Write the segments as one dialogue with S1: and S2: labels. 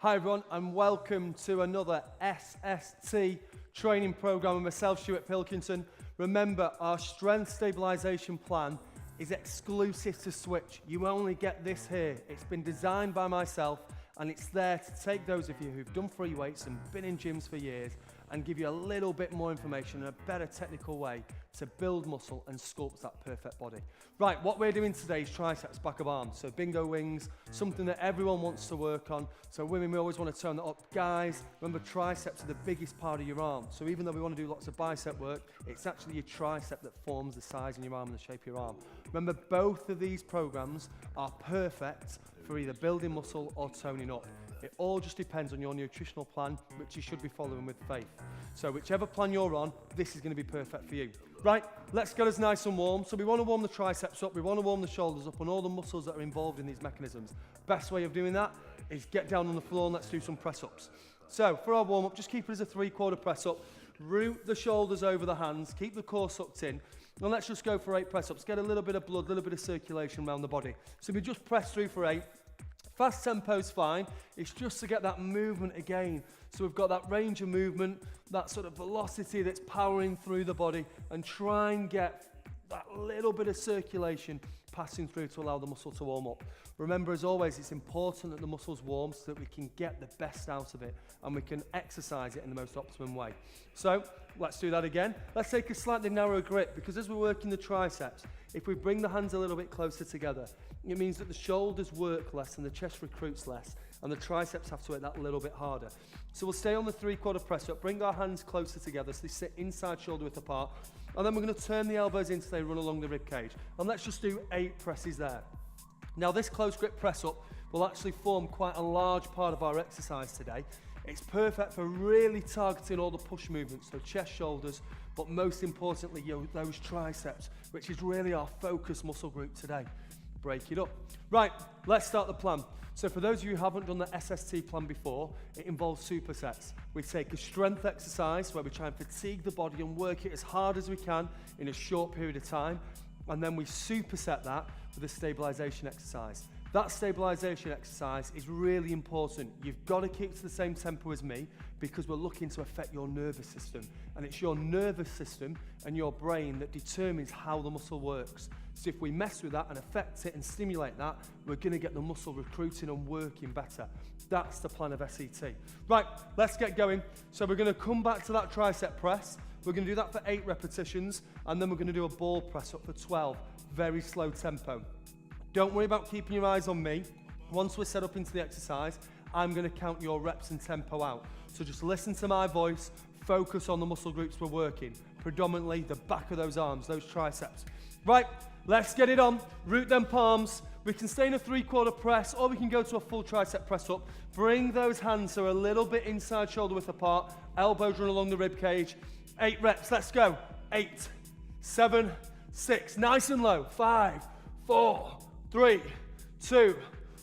S1: Hi everyone and welcome to another SST training program with myself, Stuart Pilkington. Remember, our strength stabilisation plan is exclusive to Switch. You only get this here. It's been designed by myself and it's there to take those of you who've done free weights and been in gyms for years and give you a little bit more information and a better technical way to build muscle and sculpt that perfect body. Right, what we're doing today is triceps, back of arms. So bingo wings, something that everyone wants to work on. So women, we always want to tone that up. Guys, remember triceps are the biggest part of your arm. So even though we want to do lots of bicep work, it's actually your tricep that forms the size in your arm and the shape of your arm. Remember, both of these programs are perfect for either building muscle or toning up. It all just depends on your nutritional plan, which you should be following with faith. So whichever plan you're on, this is going to be perfect for you. Right, let's get us nice and warm. So we want to warm the triceps up, we want to warm the shoulders up and all the muscles that are involved in these mechanisms. Best way of doing that is get down on the floor and let's do some press ups. So for our warm up, just keep it as a 3/4 press up. Root the shoulders over the hands, keep the core sucked in. And let's just go for 8 press ups. Get a little bit of blood, a little bit of circulation around the body. So we just press through for 8. Fast tempo's fine, it's just to get that movement again. So we've got that range of movement, that sort of velocity that's powering through the body, and try and get that little bit of circulation passing through to allow the muscle to warm up. Remember, as always, it's important that the muscle's warm so that we can get the best out of it and we can exercise it in the most optimum way. So let's do that again. Let's take a slightly narrower grip, because as we're working the triceps, if we bring the hands a little bit closer together, it means that the shoulders work less and the chest recruits less, and the triceps have to work that little bit harder. So we'll stay on the 3/4 press up, bring our hands closer together so they sit inside shoulder width apart, and then we're going to turn the elbows in so they run along the rib cage. And let's just do 8 presses there. Now this close grip press up will actually form quite a large part of our exercise today. It's perfect for really targeting all the push movements, so chest, shoulders, but most importantly, those triceps, which is really our focus muscle group today. Break it up. Right, let's start the plan. So for those of you who haven't done the SST plan before, it involves supersets. We take a strength exercise where we try and fatigue the body and work it as hard as we can in a short period of time, and then we superset that with a stabilisation exercise. That stabilisation exercise is really important. You've got to keep to the same tempo as me because we're looking to affect your nervous system. And it's your nervous system and your brain that determines how the muscle works. So if we mess with that and affect it and stimulate that, we're going to get the muscle recruiting and working better. That's the plan of SET. Right, let's get going. So we're going to come back to that tricep press. We're going to do that for 8 repetitions, and then we're going to do a ball press up for 12. Very slow tempo. Don't worry about keeping your eyes on me. Once we're set up into the exercise, I'm going to count your reps and tempo out. So just listen to my voice, focus on the muscle groups we're working, predominantly the back of those arms, those triceps. Right, let's get it on. Root them palms. We can stay in a 3/4 press, or we can go to a full tricep press up. Bring those hands so a little bit inside shoulder width apart, elbows run along the rib cage. 8 reps, let's go. 8, 7, 6, nice and low. 5, 4, 3, 2,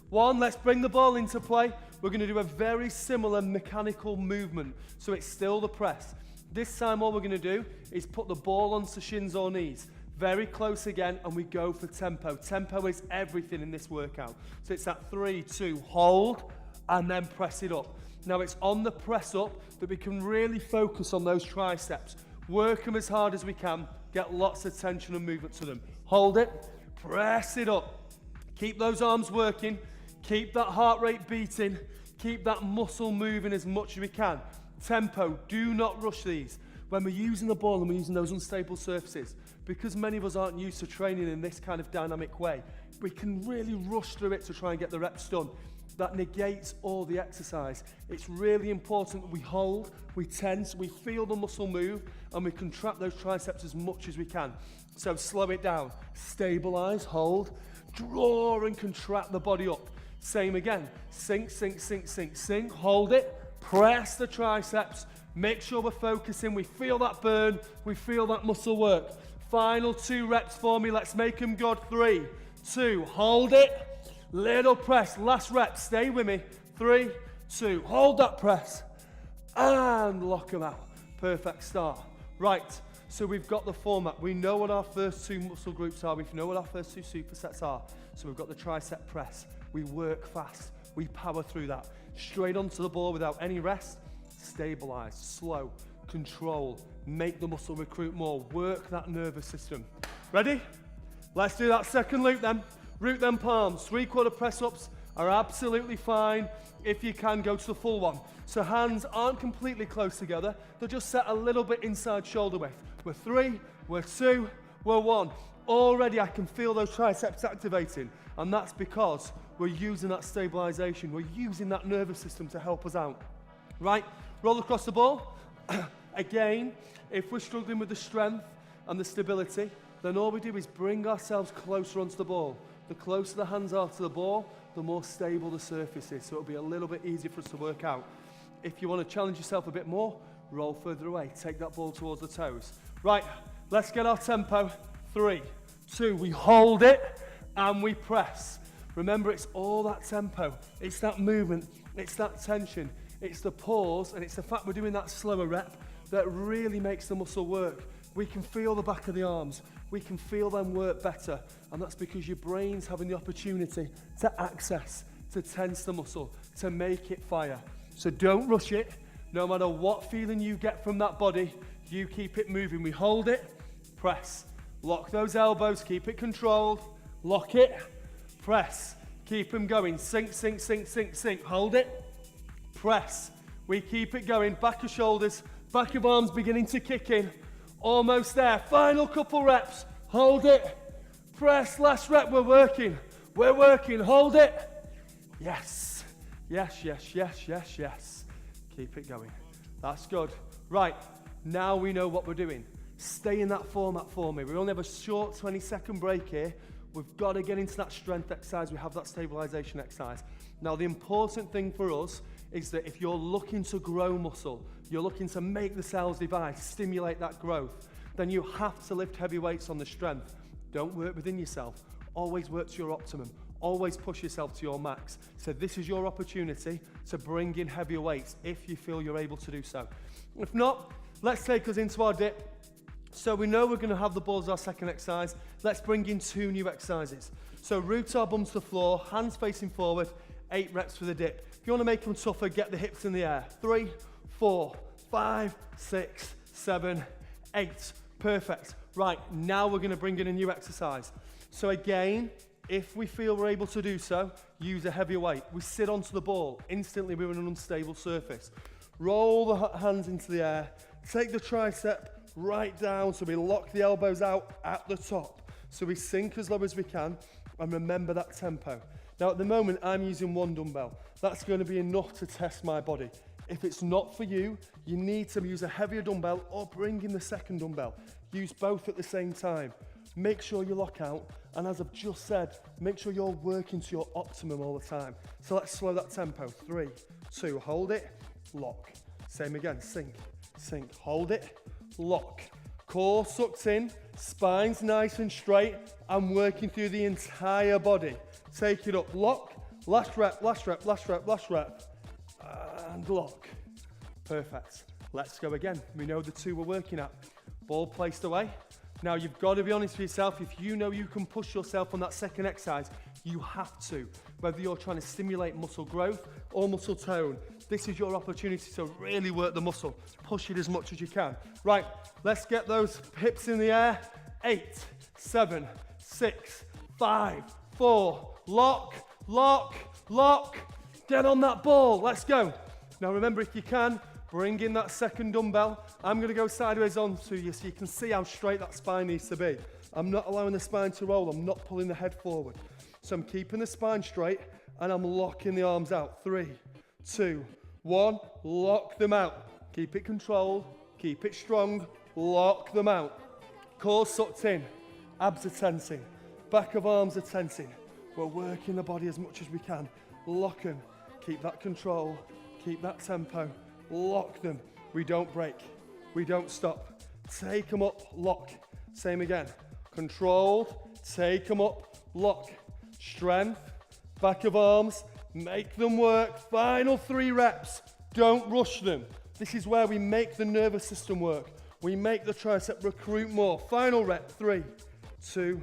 S1: 1. Let's bring the ball into play. We're going to do a very similar mechanical movement. So it's still the press. This time all we're going to do is put the ball onto shins or knees. Very close again, and we go for tempo. Tempo is everything in this workout. So it's that 3, 2, hold, and then press it up. Now it's on the press up that we can really focus on those triceps. Work them as hard as we can. Get lots of tension and movement to them. Hold it, press it up. Keep those arms working, keep that heart rate beating, keep that muscle moving as much as we can. Tempo, do not rush these. When we're using the ball and we're using those unstable surfaces, because many of us aren't used to training in this kind of dynamic way, we can really rush through it to try and get the reps done. That negates all the exercise. It's really important that we hold, we tense, we feel the muscle move, and we contract those triceps as much as we can. So slow it down, stabilize, hold, draw and contract the body up. Same again, sink, sink, sink, sink, sink, hold it, press the triceps, make sure we're focusing, we feel that burn, we feel that muscle work. Final 2 reps for me, let's make them good. 3, 2, hold it, little press, last rep, stay with me. 3, 2, hold that press, and lock them out. Perfect start. Right, so we've got the format. We know what our first 2 muscle groups are. We know what our first 2 supersets are. So we've got the tricep press. We work fast. We power through that. straight onto the ball without any rest. Stabilize, slow, control, make the muscle recruit more, work that nervous system. Ready? Let's do that second loop then. Root them palms. 3/4 press ups are absolutely fine. If you can, go to the full one. So hands aren't completely close together. They're just set a little bit inside shoulder width. We're 3, we're 2, we're 1. Already I can feel those triceps activating, and that's because we're using that stabilization. We're using that nervous system to help us out. Right, roll across the ball. Again, if we're struggling with the strength and the stability, then all we do is bring ourselves closer onto the ball. The closer the hands are to the ball, the more stable the surface is, so it'll be a little bit easier for us to work out. If you want to challenge yourself a bit more, roll further away, take that ball towards the toes. Right, let's get our tempo. 3, 2, we hold it and we press. Remember, it's all that tempo, it's that movement, it's that tension, it's the pause, and it's the fact we're doing that slower rep that really makes the muscle work. We can feel the back of the arms, we can feel them work better, and that's because your brain's having the opportunity to access, to tense the muscle, to make it fire. So don't rush it. No matter what feeling you get from that body, you keep it moving. We hold it, press, lock those elbows, keep it controlled, lock it, press, keep them going, sink, sink, sink, sink, sink, hold it, press. We keep it going, back of shoulders, back of arms beginning to kick in. Almost there, final couple reps, hold it, press, last rep, we're working, hold it. Yes, yes, yes, yes, yes, yes. Keep it going, that's good. Right, now we know what we're doing. Stay in that format for me. We only have a short 20-second break here. We've got to get into that strength exercise, we have that stabilization exercise. Now the important thing for us is that if you're looking to grow muscle, you're looking to make the cells divide, stimulate that growth, then you have to lift heavy weights on the strength. Don't work within yourself. Always work to your optimum. Always push yourself to your max. So this is your opportunity to bring in heavier weights if you feel you're able to do so. If not, let's take us into our dip. So we know we're going to have the balls as our second exercise. Let's bring in 2 new exercises. So root our bums to the floor, hands facing forward, 8 reps for the dip. If you want to make them tougher, get the hips in the air. 3, 4, 5, 6, 7, 8. Perfect. Right, now we're going to bring in a new exercise. So again, if we feel we're able to do so, use a heavier weight. We sit onto the ball. Instantly we're on an unstable surface. Roll the hands into the air. Take the tricep right down so we lock the elbows out at the top. So we sink as low as we can, and remember that tempo. Now at the moment I'm using 1 dumbbell. That's going to be enough to test my body. If it's not for you, you need to use a heavier dumbbell or bring in the second dumbbell. Use both at the same time. Make sure you lock out, and as I've just said, make sure you're working to your optimum all the time. So let's slow that tempo. 3, 2, hold it, lock. Same again, sink, sink, hold it, lock. Core sucked in, spine's nice and straight. I'm working through the entire body. Take it up, lock, last rep, last rep, last rep, last rep, and lock. Perfect. Let's go again. We know the 2 we're working at. Ball placed away. Now you've got to be honest with yourself. If you know you can push yourself on that second exercise, you have to. Whether you're trying to stimulate muscle growth or muscle tone, this is your opportunity to really work the muscle. Push it as much as you can. Right, let's get those hips in the air. 8, 7, 6, 5, 4, lock, lock, lock. Get on that ball, let's go. Now remember, if you can, bring in that second dumbbell. I'm going to go sideways onto you so you can see how straight that spine needs to be. I'm not allowing the spine to roll, I'm not pulling the head forward. So I'm keeping the spine straight and I'm locking the arms out. 3, 2, 1, lock them out. Keep it controlled, keep it strong, lock them out. Core sucked in, abs are tensing, back of arms are tensing. We're working the body as much as we can. Lock them, keep that control, keep that tempo, lock them. We don't break, we don't stop. Take them up, lock. Same again, controlled, take them up, lock. Strength, back of arms, make them work. Final 3 reps, don't rush them. This is where we make the nervous system work. We make the tricep recruit more. Final rep, 3, 2,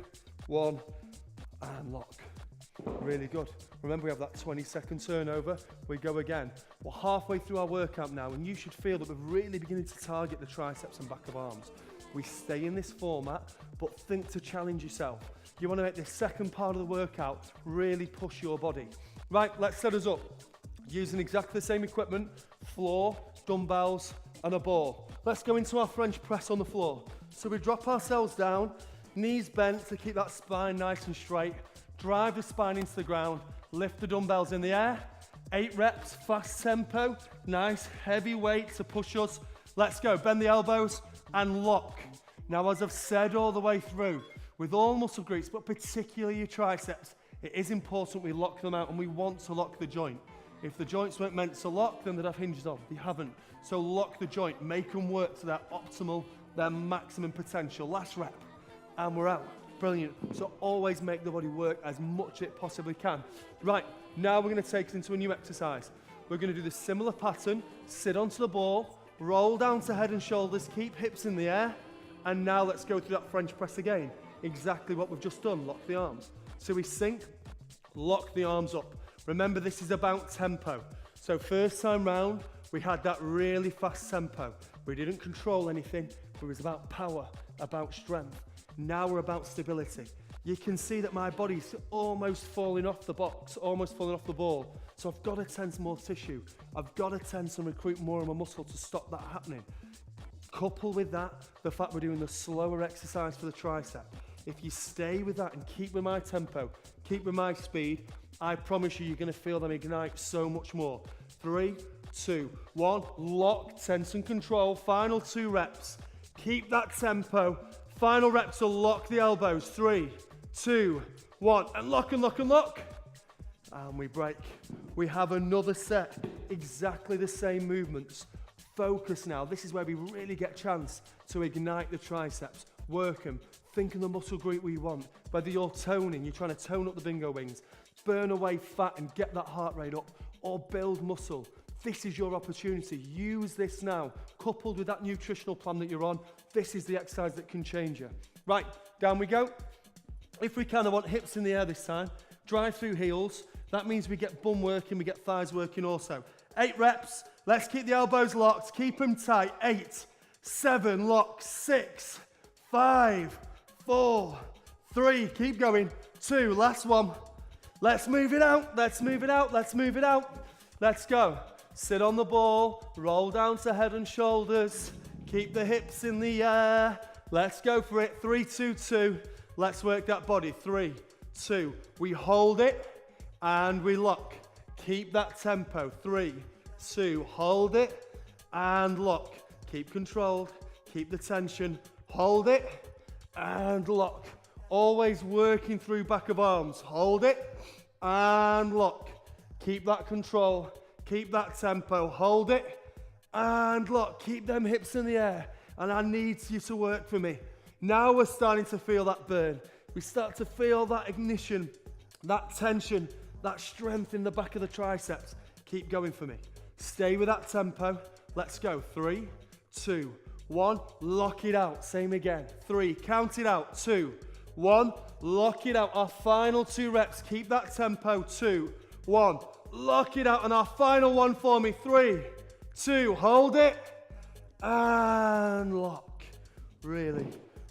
S1: 1, and lock. Really good. Remember, we have that 20-second turnover. We go again. We're halfway through our workout now, and you should feel that we're really beginning to target the triceps and back of arms. We stay in this format, but think to challenge yourself. You want to make this second part of the workout really push your body. Right, let's set us up. Using exactly the same equipment, floor, dumbbells, and a ball. Let's go into our French press on the floor. So we drop ourselves down, knees bent to keep that spine nice and straight. Drive the spine into the ground, lift the dumbbells in the air. 8 reps, fast tempo, nice heavy weight to push us. Let's go, bend the elbows and lock. Now, as I've said all the way through, with all muscle groups, but particularly your triceps, it is important we lock them out, and we want to lock the joint. If the joints weren't meant to lock, then they'd have hinges on. They haven't. So lock the joint, make them work to their optimal, their maximum potential. Last rep, and we're out. Brilliant. So always make the body work as much as it possibly can. Right, now we're going to take it into a new exercise. We're going to do the similar pattern, sit onto the ball, roll down to head and shoulders, keep hips in the air, and now let's go through that French press again. Exactly what we've just done, lock the arms. So we sink, lock the arms up. Remember, this is about tempo. So first time round, we had that really fast tempo. We didn't control anything. It was about power, about strength. Now we're about stability. You can see that my body's almost falling off the box, almost falling off the ball. So I've got to tense more tissue. I've got to tense and recruit more of my muscle to stop that happening. Couple with that, the fact we're doing the slower exercise for the tricep. If you stay with that and keep with my tempo, keep with my speed, I promise you, you're going to feel them ignite so much more. 3, 2, 1, lock, tense and control. Final 2 reps. Keep that tempo. Final reps to lock the elbows. 3, 2, 1, and lock and lock and lock. And we break. We have another set. Exactly the same movements. Focus now. This is where we really get a chance to ignite the triceps. Work them. Think of the muscle group we want. Whether you're toning, you're trying to tone up the bingo wings, burn away fat and get that heart rate up, or build muscle. This is your opportunity. Use this now. Coupled with that nutritional plan that you're on, this is the exercise that can change you. Right, down we go. If we can, I want hips in the air this time. Drive through heels. That means we get bum working, we get thighs working also. 8 reps. Let's keep the elbows locked. Keep them tight. 8, 7, lock. 6, 5, 4, 3. Keep going. 2, last one. Let's move it out. Let's move it out. Let's move it out. Let's go. Sit on the ball. Roll down to head and shoulders. Keep the hips in the air. Let's go for it. 3, 2, 2. Let's work that body. 3, 2. We hold it and we lock. Keep that tempo. 3, 2. Hold it and lock. Keep controlled. Keep the tension. Hold it and lock. Always working through back of arms. Hold it and lock. Keep that control. Keep that tempo. Hold it and lock. Keep them hips in the air. And I need you to work for me. Now we're starting to feel that burn. We start to feel that ignition, that tension, that strength in the back of the triceps. Keep going for me. Stay with that tempo. Let's go. 3, 2, 1. Lock it out. Same again. 3. Count it out. 2, 1. Lock it out. Our final 2 reps. Keep that tempo. 2, 1. Lock it out. And our final one for me. 3, 2. Hold it. And lock. Really,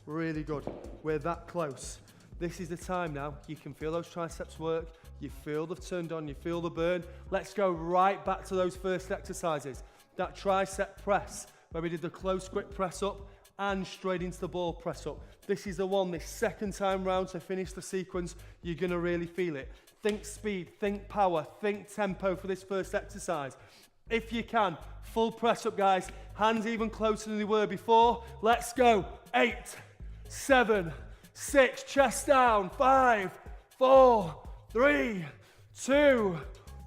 S1: really good. We're that close. This is the time now. You can feel those triceps work. You feel they've turned on. You feel the burn. Let's go right back to those first exercises. That tricep press, where we did the close grip press up and straight into the ball press up. This is the one, this second time round to finish the sequence, you're going to really feel it. Think speed, think power, think tempo for this first exercise. If you can, full press up, guys. Hands even closer than they were before. Let's go. 8, 7, 6, chest down. 5, 4, 3, 2,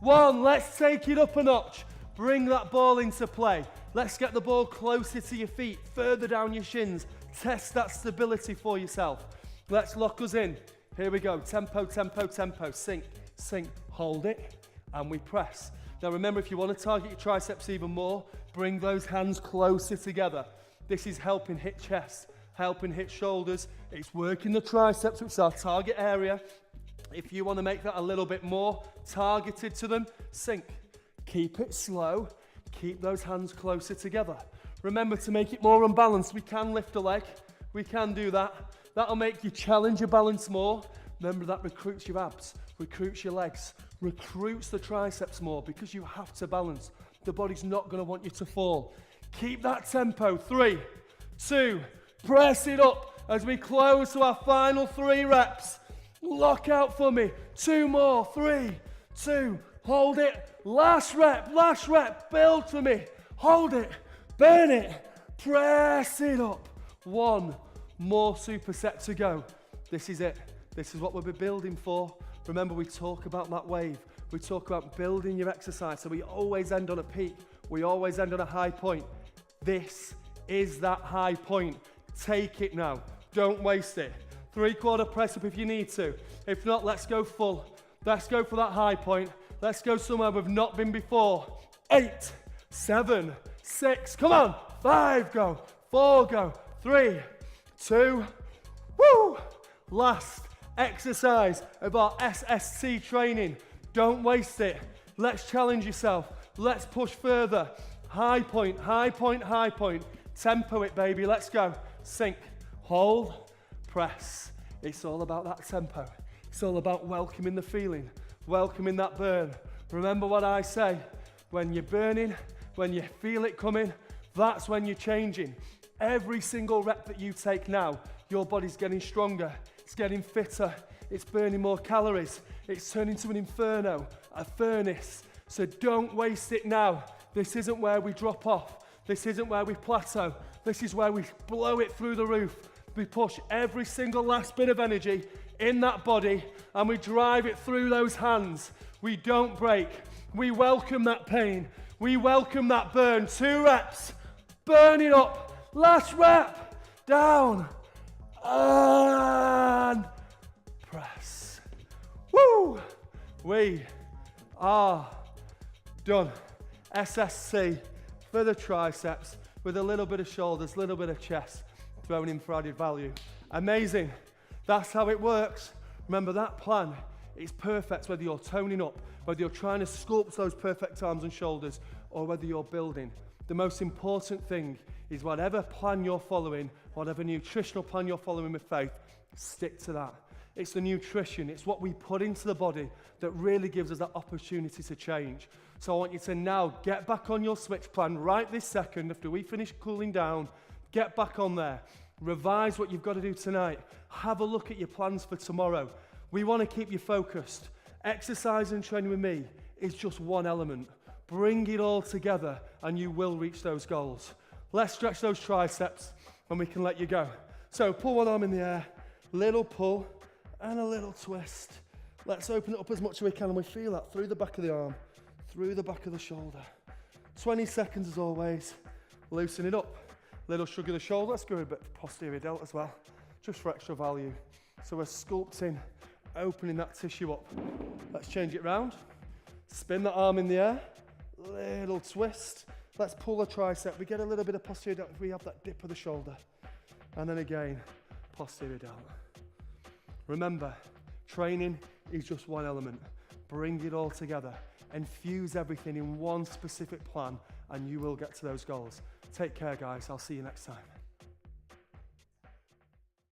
S1: 1. Let's take it up a notch. Bring that ball into play. Let's get the ball closer to your feet, further down your shins. Test that stability for yourself. Let's lock us in. Here we go. Tempo, tempo, tempo. Sink, sink. Hold it. And we press. Now remember, if you want to target your triceps even more, bring those hands closer together. This is helping hit chest, helping hit shoulders. It's working the triceps, which is our target area. If you want to make that a little bit more targeted to them, sink. Keep it slow. Keep those hands closer together. Remember to make it more unbalanced. We can lift a leg. We can do that. That'll make you challenge your balance more. Remember that recruits your abs, recruits your legs, recruits the triceps more because you have to balance. The body's not going to want you to fall. Keep that tempo. 3, 2, press it up as we close to our final 3 reps. Lock out for me. 2 more. 3, 2, hold it. Last rep, build for me. Hold it, burn it, press it up. 1 more superset to go. This is it. This is what we'll be building for. Remember, we talk about that wave. We talk about building your exercise. So we always end on a peak. We always end on a high point. This is that high point. Take it now. Don't waste it. 3/4 press up if you need to. If not, let's go full. Let's go for that high point. Let's go somewhere we've not been before. 8, 7, 6, come on. 5, go. 4, go. 3, 2, woo. Last exercise of our SST training. Don't waste it. Let's challenge yourself. Let's push further. High point, high point, high point. Tempo it, baby. Let's go. Sink, hold, press. It's all about that tempo. It's all about welcoming the feeling, welcoming that burn. Remember what I say, when you're burning, when you feel it coming, that's when you're changing. Every single rep that you take now, your body's getting stronger, it's getting fitter, it's burning more calories, it's turning to an inferno, a furnace. So don't waste it now. This isn't where we drop off. This isn't where we plateau. This is where we blow it through the roof. We push every single last bit of energy in that body and we drive it through those hands. We don't break. We welcome that pain. We welcome that burn. 2 reps. Burn it up. Last rep. Down. And press. Woo! We are done. SST for the triceps with a little bit of shoulders, a little bit of chest thrown in for added value. Amazing. That's how it works. Remember that plan is perfect whether you're toning up, whether you're trying to sculpt those perfect arms and shoulders, or whether you're building. The most important thing is whatever plan you're following, whatever nutritional plan you're following with faith, stick to that. It's the nutrition, it's what we put into the body that really gives us that opportunity to change. So I want you to now get back on your switch plan right this second after we finish cooling down. Get back on there. Revise what you've got to do tonight. Have a look at your plans for tomorrow. We want to keep you focused. Exercise and training with me is just one element. Bring it all together and you will reach those goals. Let's stretch those triceps and we can let you go. So pull one arm in the air, little pull and a little twist. Let's open it up as much as we can and we feel that through the back of the arm, through the back of the shoulder. 20 seconds as always. Loosen it up. Little shrug of the shoulder. Let's go a bit posterior delt as well, just for extra value. So we're sculpting, opening that tissue up. Let's change it round. Spin that arm in the air. Little twist. Let's pull the tricep. We get a little bit of posterior delt if we have that dip of the shoulder. And then again, posterior delt. Remember, training is just one element. Bring it all together. Infuse everything in one specific plan and you will get to those goals. Take care, guys. I'll see you next time.